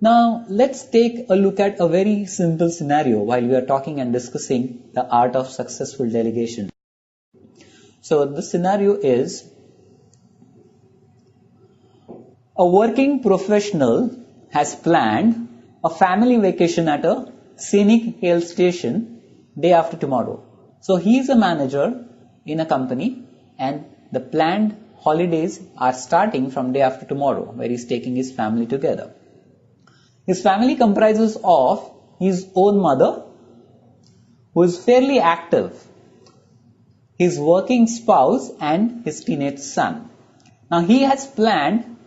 Now let's take a look at a very simple scenario while we are talking and discussing the art of successful delegation. So the scenario is a working professional has planned a family vacation at a scenic hill station day after tomorrow. So he is a manager in a company and the planned holidays are starting from day after tomorrow, where he is taking his family together. His family comprises of his own mother, who is fairly active, his working spouse and his teenage son. Now he has planned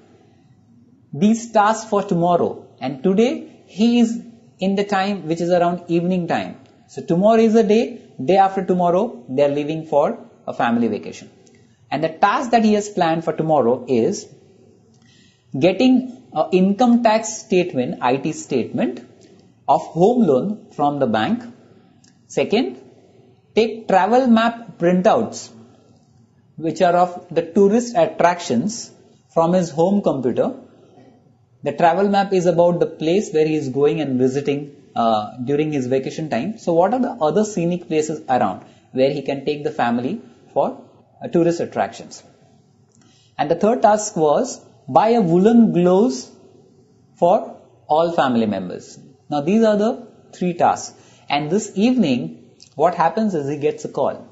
these tasks for tomorrow, and today he is in the time which is around evening time. So tomorrow is the day after tomorrow they are leaving for a family vacation. And the task that he has planned for tomorrow is getting an income tax statement, IT statement of home loan from the bank. Second, take travel map printouts which are of the tourist attractions from his home computer. The travel map is about the place where he is going and visiting during his vacation time. So what are the other scenic places around where he can take the family for tourist attractions? And the third task was buy a woolen gloves for all family members. Now these are the three tasks. And this evening what happens is he gets a call.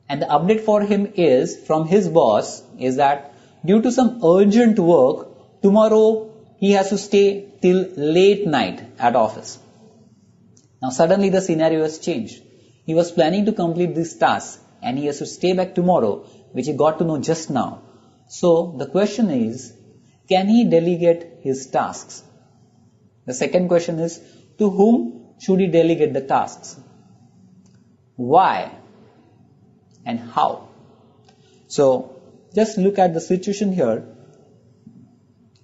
And the update for him is from his boss is that due to some urgent work, tomorrow he has to stay till late night at office. Now suddenly the scenario has changed. He was planning to complete this task and he has to stay back tomorrow, which he got to know just now. So the question is, can he delegate his tasks? The second question is, to whom should he delegate the tasks? Why and how? So just look at the situation here.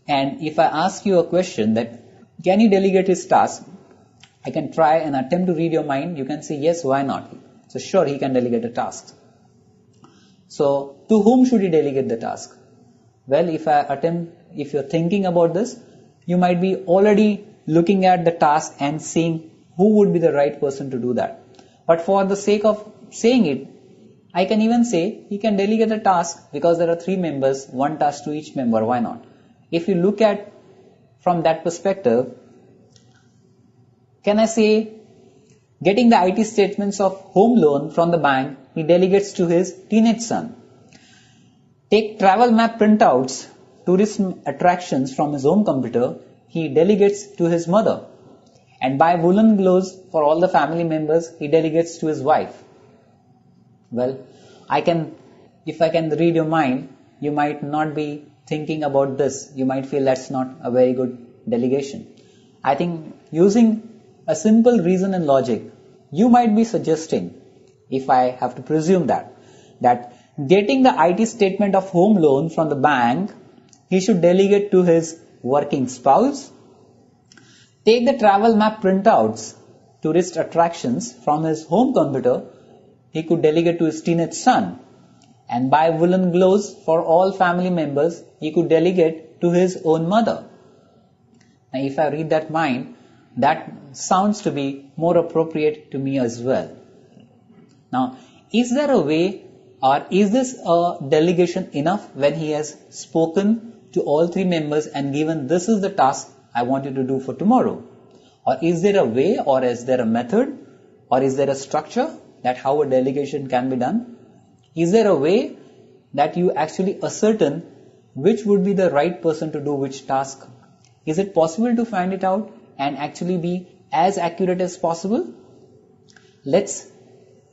And if I ask you a question that, can he delegate his task? I can try and attempt to read your mind. You can say, yes, why not? So sure, he can delegate the task. So to whom should he delegate the task? Well, if you're thinking about this, you might be already looking at the task and seeing who would be the right person to do that. But for the sake of saying it, I can even say he can delegate a task because there are 3 members, 1 task to each member. Why not? If you look at from that perspective, can I say getting the IT statements of home loan from the bank, he delegates to his teenage son. Take travel map printouts, tourist attractions from his home computer, he delegates to his mother. And buy woolen gloves for all the family members, he delegates to his wife. Well, if I can read your mind, you might not be thinking about this. You might feel that's not a very good delegation. I think using a simple reason and logic, you might be suggesting, if I have to presume that getting the IT statement of home loan from the bank, he should delegate to his working spouse. Take the travel map printouts, tourist attractions from his home computer, he could delegate to his teenage son. And buy woolen gloves for all family members, he could delegate to his own mother. Now if I read that mind, that sounds to be more appropriate to me as well. Now, is there a way, or is this a delegation enough when he has spoken to all 3 members and given this is the task I want you to do for tomorrow? Or is there a way, or is there a method, or is there a structure that how a delegation can be done? Is there a way that you actually ascertain which would be the right person to do which task? Is it possible to find it out and actually be as accurate as possible? Let's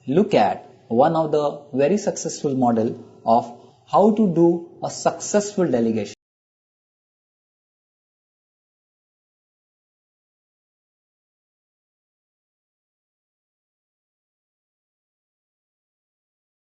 look at one of the very successful model of how to do a successful delegation.